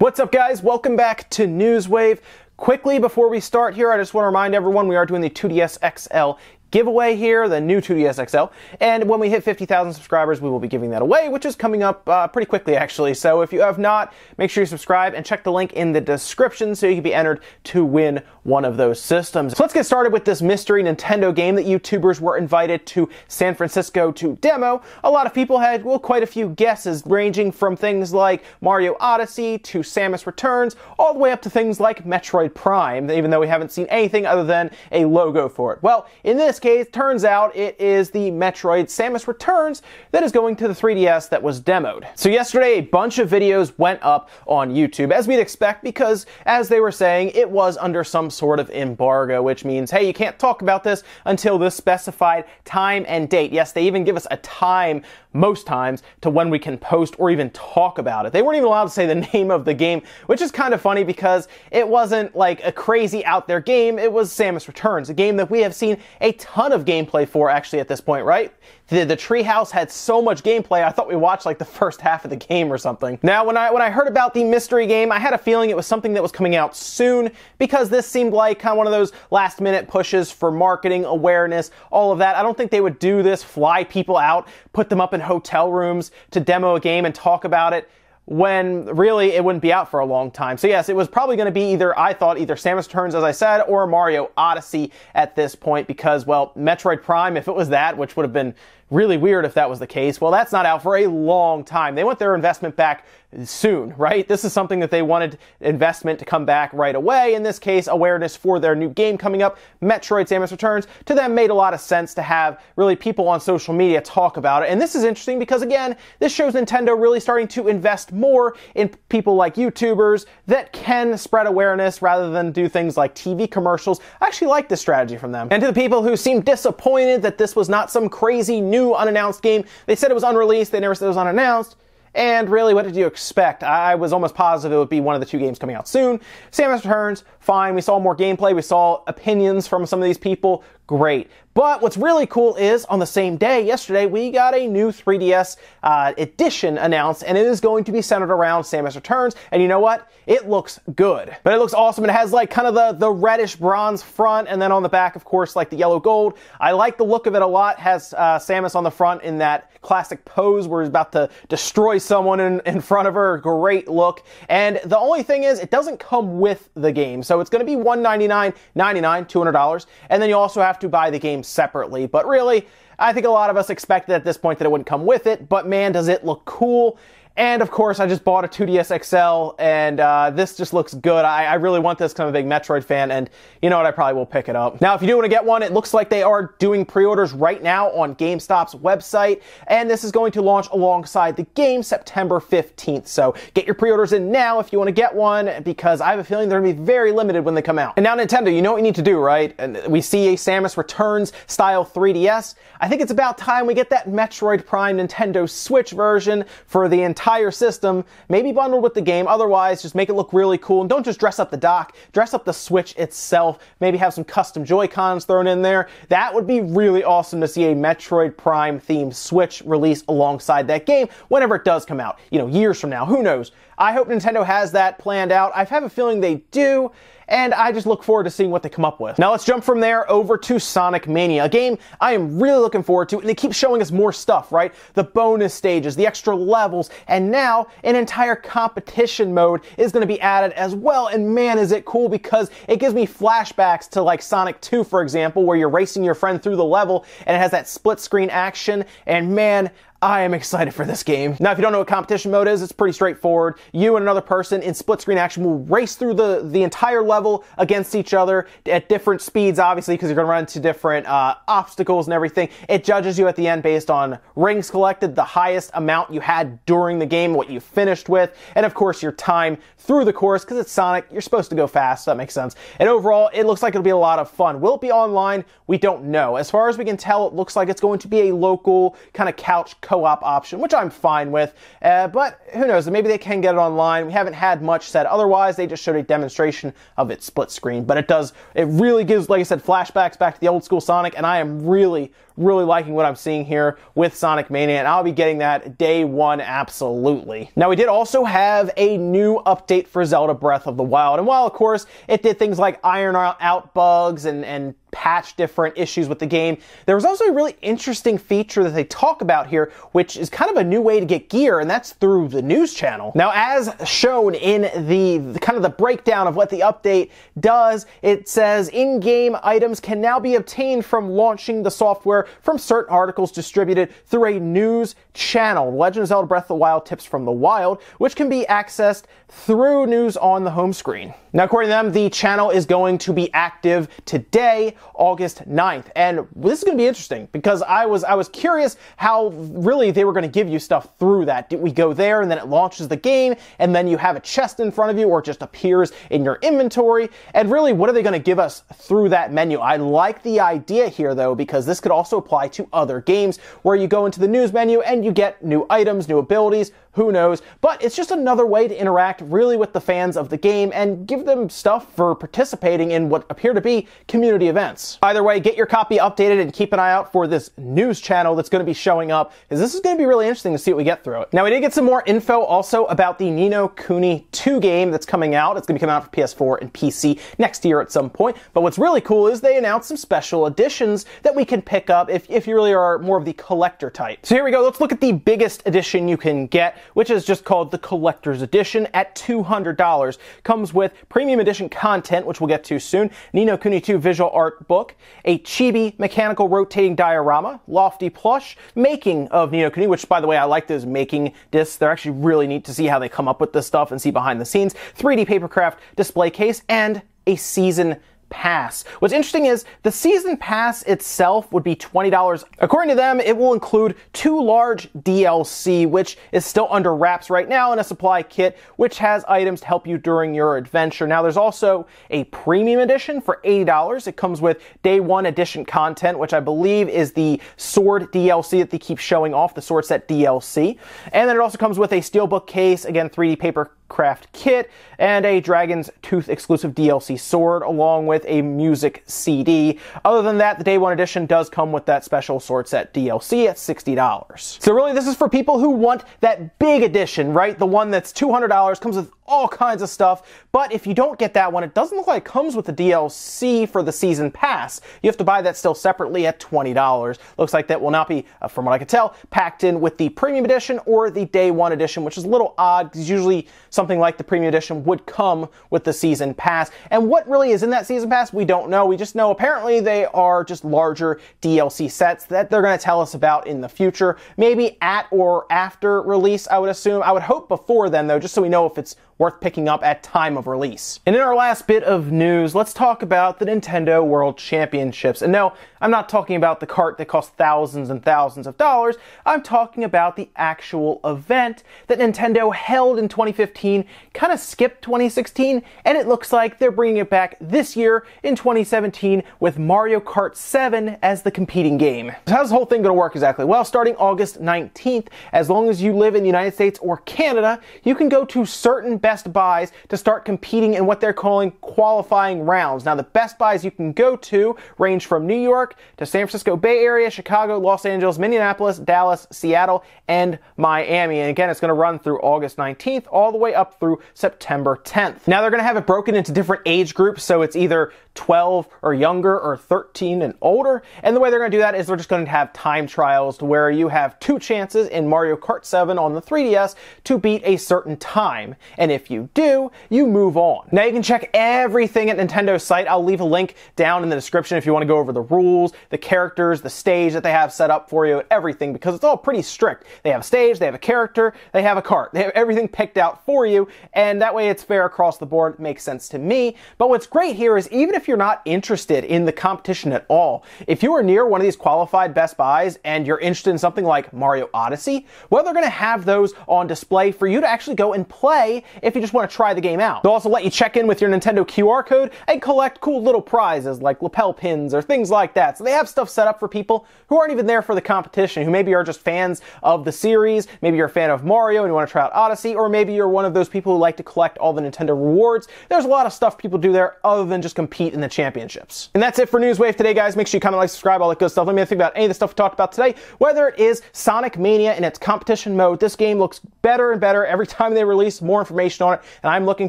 What's up, guys? Welcome back to Newswave. Quickly, before we start here, I just want to remind everyone we are doing the 2DS XL giveaway here, the new 2DS XL, and when we hit 50,000 subscribers, we will be giving that away, which is coming up pretty quickly, actually. So if you have not, make sure you subscribe and check the link in the description so you can be entered to win one of those systems. So let's get started with this mystery Nintendo game that YouTubers were invited to San Francisco to demo. A lot of people had, well, quite a few guesses, ranging from things like Mario Odyssey to Samus Returns, all the way up to things like Metroid Prime, even though we haven't seen anything other than a logo for it. Well, in this case, turns out it is the Metroid Samus Returns that is going to the 3DS that was demoed. So yesterday, a bunch of videos went up on YouTube, as we'd expect, because, as they were saying, it was under some sort of embargo, which means, hey, you can't talk about this until this specified time and date. Yes, they even give us a time, most times, to when we can post or even talk about it. They weren't even allowed to say the name of the game, which is kind of funny because it wasn't like a crazy out there game. It was Samus Returns, a game that we have seen a ton of gameplay for, actually, at this point, right? The treehouse had so much gameplay, I thought we watched like the first half of the game or something. Now, when I heard about the mystery game, I had a feeling it was something that was coming out soon, because this seemed like kind of one of those last minute pushes for marketing, awareness, all of that. I don't think they would do this, fly people out, put them up in hotel rooms to demo a game and talk about it, when really it wouldn't be out for a long time. So yes, it was probably going to be either Samus Returns, as I said, or Mario Odyssey at this point, because, well, Metroid Prime, if it was that, which would have been really weird if that was the case, well, that's not out for a long time. They want their investment back soon, right? This is something that they wanted investment to come back right away. In this case, awareness for their new game coming up, Metroid Samus Returns, to them made a lot of sense to have really people on social media talk about it. And this is interesting because, again, this shows Nintendo really starting to invest more in people like YouTubers that can spread awareness rather than do things like TV commercials. I actually like this strategy from them. And to the people who seem disappointed that this was not some crazy new unannounced game, they said it was unreleased, they never said it was unannounced. And really, what did you expect? I was almost positive it would be one of the two games coming out soon. Samus Returns, fine. We saw more gameplay. We saw opinions from some of these people. Great. But what's really cool is, on the same day, yesterday, we got a new 3DS edition announced, and it is going to be centered around Samus Returns. And you know what? It looks good. But it looks awesome. It has like kind of the reddish bronze front, and then on the back, of course, like the yellow gold. I like the look of it a lot. It has Samus on the front in that classic pose where he's about to destroy someone in front of her. Great look. And the only thing is, it doesn't come with the game. So it's going to be $199.99, $200. And then you also have to buy the game separately. But really, I think a lot of us expected at this point that it wouldn't come with it, but man, does it look cool. And of course, I just bought a 2DS XL, and this just looks good. I really want this, because I'm a big Metroid fan, and you know what, I probably will pick it up. Now, if you do want to get one, it looks like they are doing pre-orders right now on GameStop's website, and this is going to launch alongside the game September 15th. So get your pre-orders in now if you want to get one, because I have a feeling they're going to be very limited when they come out. And now, Nintendo, you know what you need to do, right? And we see a Samus Returns style 3DS. I think it's about time we get that Metroid Prime Nintendo Switch version for the entire system, maybe bundled with the game. Otherwise, just make it look really cool, and don't just dress up the dock, dress up the Switch itself, maybe have some custom Joy-Cons thrown in there. That would be really awesome to see a Metroid Prime themed Switch release alongside that game whenever it does come out, you know, years from now, who knows. I hope Nintendo has that planned out. I have a feeling they do, and I just look forward to seeing what they come up with. Now let's jump from there over to Sonic Mania, a game I am really looking forward to, and they keep showing us more stuff, right? The bonus stages, the extra levels, and now an entire competition mode is going to be added as well, and man, is it cool, because it gives me flashbacks to like Sonic 2, for example, where you're racing your friend through the level, and it has that split screen action, and man, I am excited for this game. Now, if you don't know what competition mode is, it's pretty straightforward. You and another person in split screen action will race through the entire level against each other at different speeds, obviously, because you're going to run into different obstacles and everything. It judges you at the end based on rings collected, the highest amount you had during the game, what you finished with, and of course your time through the course, because it's Sonic, you're supposed to go fast, so that makes sense. And overall, it looks like it'll be a lot of fun. Will it be online? We don't know. As far as we can tell, it looks like it's going to be a local kind of couch co-op option, which I'm fine with, but who knows, maybe they can get it online. We haven't had much said otherwise. They just showed a demonstration of its split screen, but it really gives, like I said, flashbacks back to the old school Sonic, and I am really, really liking what I'm seeing here with Sonic Mania, and I'll be getting that day one absolutely. Now, we did also have a new update for Zelda Breath of the Wild, and while of course it did things like iron out bugs and patch different issues with the game, there was also a really interesting feature that they talk about here, which is kind of a new way to get gear, and that's through the news channel. Now, as shown in the kind of the breakdown of what the update does, it says in-game items can now be obtained from launching the software from certain articles distributed through a news channel, Legend of Zelda Breath of the Wild Tips from the Wild, which can be accessed through news on the home screen. Now, according to them, the channel is going to be active today, August 9th. And this is going to be interesting because I was curious how really they were going to give you stuff through that. Did we go there and then it launches the game and then you have a chest in front of you, or it just appears in your inventory? And really, what are they going to give us through that menu? I like the idea here though, because this could also apply to other games where you go into the news menu and you get new items, new abilities, who knows? But it's just another way to interact really with the fans of the game and give them stuff for participating in what appear to be community events. Either way, get your copy updated and keep an eye out for this news channel that's going to be showing up, because this is going to be really interesting to see what we get through it. Now, we did get some more info also about the Ni no Kuni 2 game that's coming out. It's going to be coming out for PS4 and PC next year at some point. But what's really cool is they announced some special editions that we can pick up if you really are more of the collector type. So here we go. Let's look at the biggest edition you can get, which is just called the Collector's Edition at $200. Comes with premium edition content, which we'll get to soon, Ni no Kuni 2 visual art book, a chibi mechanical rotating diorama, lofty plush, making of Ni no Kuni, which by the way, I like those making discs. They're actually really neat to see how they come up with this stuff and see behind the scenes, 3D papercraft display case, and a season pass. What's interesting is the season pass itself would be $20. According to them, it will include 2 large DLC, which is still under wraps right now, and a supply kit, which has items to help you during your adventure. Now, there's also a premium edition for $80. It comes with day one edition content, which I believe is the sword DLC that they keep showing off, the sword set DLC. And then it also comes with a steelbook case, again, 3D paper craft kit, and a Dragon's Tooth exclusive DLC sword, along with a music CD. Other than that, the day one edition does come with that special sword set DLC at $60. So really, this is for people who want that big edition, right? The one that's $200, comes with all kinds of stuff. But if you don't get that one, it doesn't look like it comes with the DLC for the season pass. You have to buy that still separately at $20. Looks like that will not be, from what I can tell, packed in with the premium edition or the day one edition, which is a little odd because usually something like the premium edition would come with the season pass. And what really is in that season pass, we don't know. We just know apparently they are just larger DLC sets that they're going to tell us about in the future. Maybe at or after release, I would assume. I would hope before then, though, just so we know if it's worth picking up at time of release. And in our last bit of news, let's talk about the Nintendo World Championships. And no, I'm not talking about the cart that costs thousands and thousands of dollars. I'm talking about the actual event that Nintendo held in 2015, kind of skipped 2016, and it looks like they're bringing it back this year in 2017 with Mario Kart 7 as the competing game. So how's this whole thing going to work exactly? Well, starting August 19th, as long as you live in the United States or Canada, you can go to certain Best Buys to start competing in what they're calling qualifying rounds. Now, the Best Buys you can go to range from New York to San Francisco Bay Area, Chicago, Los Angeles, Minneapolis, Dallas, Seattle, and Miami. And again, it's going to run through August 19th all the way up through September 10th. Now, they're going to have it broken into different age groups, so it's either 12 or younger or 13 and older. And the way they're going to do that is they're just going to have time trials to where you have 2 chances in Mario Kart 7 on the 3DS to beat a certain time. And if you do, you move on. Now, you can check everything at Nintendo's site. I'll leave a link down in the description if you want to go over the rules, the characters, the stage that they have set up for you, everything, because it's all pretty strict. They have a stage, they have a character, they have a cart. They have everything picked out for you, and that way it's fair across the board. It makes sense to me. But what's great here is even if you're not interested in the competition at all, if you are near one of these qualified Best Buys and you're interested in something like Mario Odyssey, well, they're going to have those on display for you to actually go and play if you just want to try the game out. They'll also let you check in with your Nintendo QR code and collect cool little prizes like lapel pins or things like that. So they have stuff set up for people who aren't even there for the competition, who maybe are just fans of the series, maybe you're a fan of Mario and you want to try out Odyssey, or maybe you're one of those people who like to collect all the Nintendo rewards. There's a lot of stuff people do there other than just compete in the championships. And that's it for Newswave today, guys. Make sure you comment, like, subscribe, all that good stuff. Let me know what you think about any of the stuff we talked about today, whether it is Sonic Mania in its competition mode. This game looks better and better every time they release more information on it, and I'm looking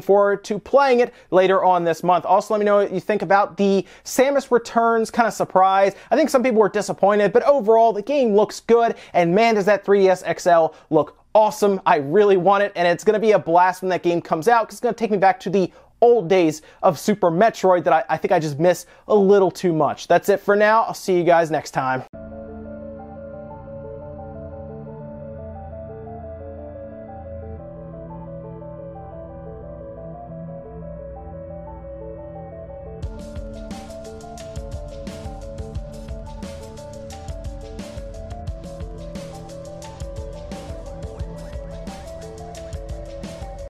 forward to playing it later on this month. Also, let me know what you think about the Samus Returns kind of surprise. I think some people were disappointed, but overall, the game looks good, and man, does that 3DS XL look awesome. I really want it, and it's going to be a blast when that game comes out, because it's going to take me back to the old days of Super Metroid that I think I just miss a little too much. That's it for now. I'll see you guys next time.